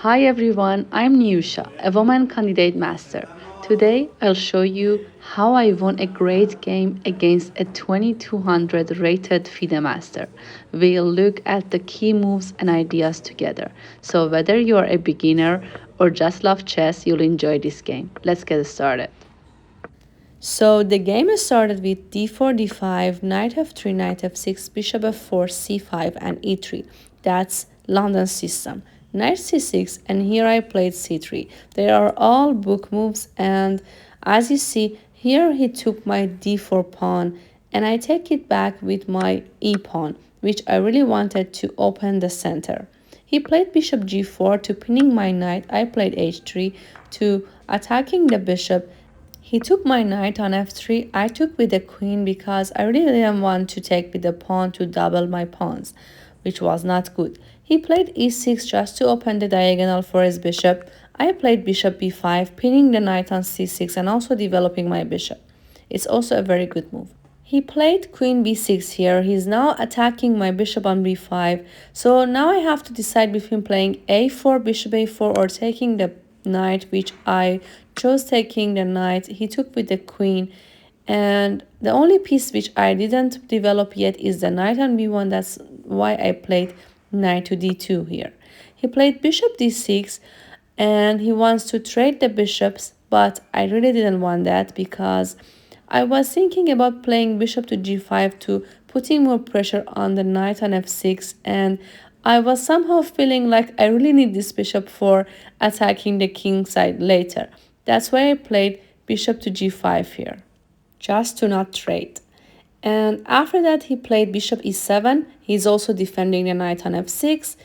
Hi everyone, I'm Niusha, a woman candidate master. Today I'll show you how I won a great game against a 2200 rated FIDE master. We'll look at the key moves and ideas together. So whether you're a beginner or just love chess, you'll enjoy this game. Let's get started. So the game started with d4, d5, knight f3, knight f6, bishop f4, c5, and e3. That's London system. Knight c6, and here I played c3. They are all book moves, and as you see, here he took my d4 pawn, and I take it back with my e pawn, which I really wanted to open the center. He played bishop g4 to pinning my knight. I played h3 to attacking the bishop. He took my knight on f3. I took with the queen because I really didn't want to take with the pawn to double my pawns, which was not good. He played e6 just to open the diagonal for his bishop. I played bishop b5, pinning the knight on c6 and also developing my bishop. It's also a very good move. He played queen b6 here. He's now attacking my bishop on b5. So now I have to decide between playing a4, bishop a4, or taking the knight, which I chose taking the knight. He took with the queen. And the only piece which I didn't develop yet is the knight on b1. That's why I played knight to d2 here. He played bishop d6 and he wants to trade the bishops, but I really didn't want that because I was thinking about playing bishop to g5 to putting more pressure on the knight on f6, and I was somehow feeling like I really need this bishop for attacking the king side later. That's why I played bishop to g5 here, just to not trade. And after that he played bishop e7. He's also defending the knight on f6.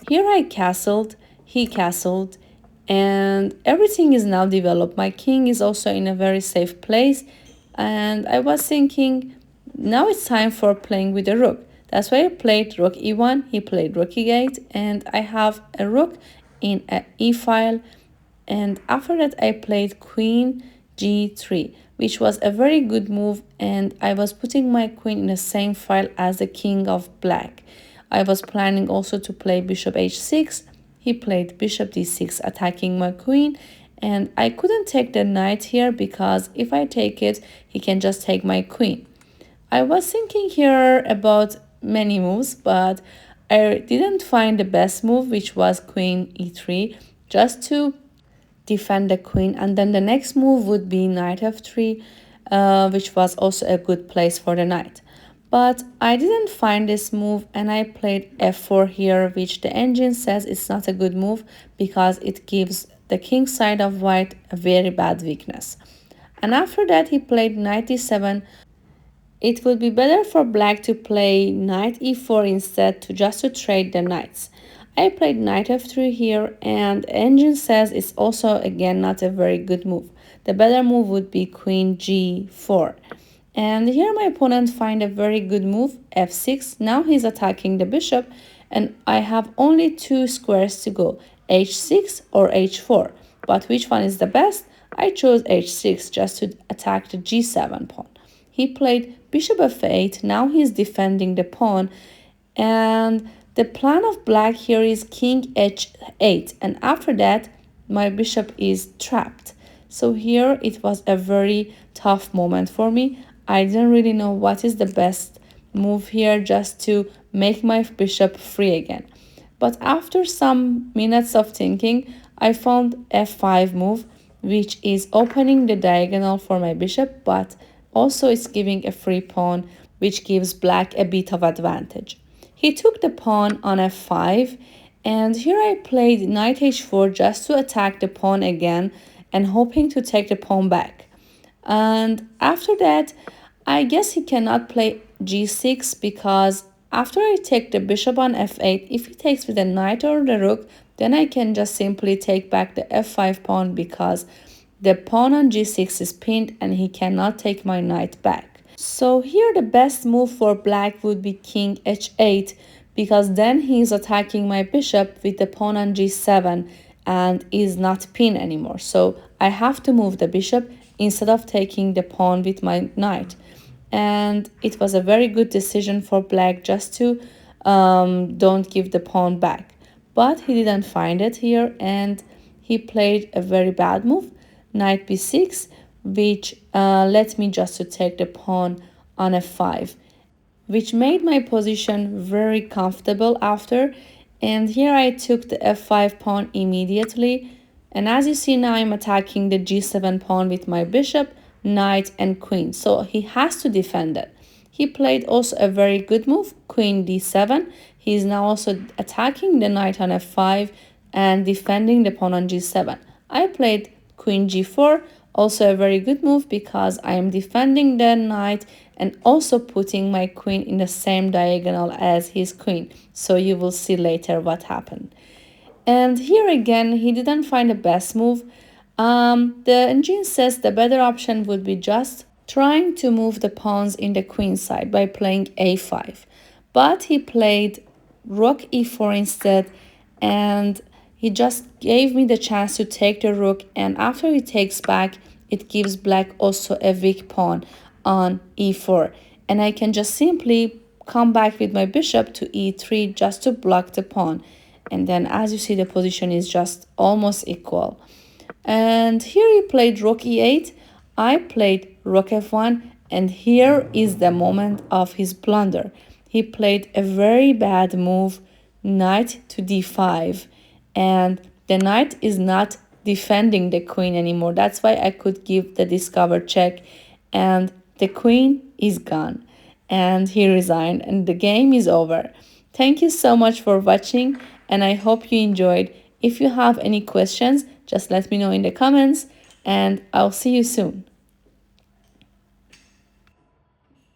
Here I castled, he castled, and everything is now developed. My king is also in a very safe place, and I was thinking now it's time for playing with the rook. That's why I played rook e1, he played rook e8, and I have a rook in a e file. And after that I played queen g3, which was a very good move, and I was putting my queen in the same file as the king of black. I was planning also to play bishop h6. He played bishop d6 attacking my queen, and I couldn't take the knight here because if I take it, he can just take my queen. I was thinking here about many moves, but I didn't find the best move, which was queen e3, just to defend the queen. And then the next move would be knight f3, which was also a good place for the knight. But I didn't find this move, and I played f4 here, which the engine says it's not a good move because it gives the king side of white a very bad weakness. And after that he played knight e7. It would be better for black to play knight e4 instead, to just to trade the knights. I played knight f3 here, and engine says it's also again not a very good move. The better move would be queen g4. And here my opponent find a very good move, f6. Now he's attacking the bishop, and I have only two squares to go, h6 or h4. But which one is the best? I chose h6 just to attack the g7 pawn. He played bishop f8. Now he's defending the pawn, and the plan of black here is king h8, and after that my bishop is trapped. So here it was a very tough moment for me. I didn't really know what is the best move here just to make my bishop free again. But after some minutes of thinking, I found f5 move, which is opening the diagonal for my bishop, but also it's giving a free pawn, which gives black a bit of advantage. He took the pawn on f5, and here I played knight h4 just to attack the pawn again and hoping to take the pawn back. And after that, I guess he cannot play g6 because after I take the bishop on f8, if he takes with the knight or the rook, then I can just simply take back the f5 pawn because the pawn on g6 is pinned and he cannot take my knight back. So here the best move for black would be king h8 because then he is attacking my bishop with the pawn on g7 and is not pinned anymore. So I have to move the bishop instead of taking the pawn with my knight. And it was a very good decision for black just to don't give the pawn back. but he didn't find it here, and he played a very bad move, knight b6, which let me just to take the pawn on f5, which made my position very comfortable after. And here I took the f5 pawn immediately, and as you see now I'm attacking the g7 pawn with my bishop, knight and queen, so he has to defend it. He played also a very good move, queen d7. He is now also attacking the knight on f5 and defending the pawn on g7. I played queen g4, also a very good move because I am defending the knight and also putting my queen in the same diagonal as his queen. So you will see later what happened. And here again, he didn't find the best move. The engine says the better option would be just trying to move the pawns in the queen side by playing a5. But he played rook e4 instead, and he just gave me the chance to take the rook, and after he takes back, it gives black also a weak pawn on e4. And I can just simply come back with my bishop to e3 just to block the pawn. And then as you see, the position is just almost equal. And here he played rook e8, I played rook f1, and here is the moment of his blunder. He played a very bad move, knight to d5, and the knight is not defending the queen anymore. That's why I could give the discover check, and the queen is gone. And he resigned, and the game is over. Thank you so much for watching, and I hope you enjoyed. If you have any questions, just let me know in the comments, and I'll see you soon.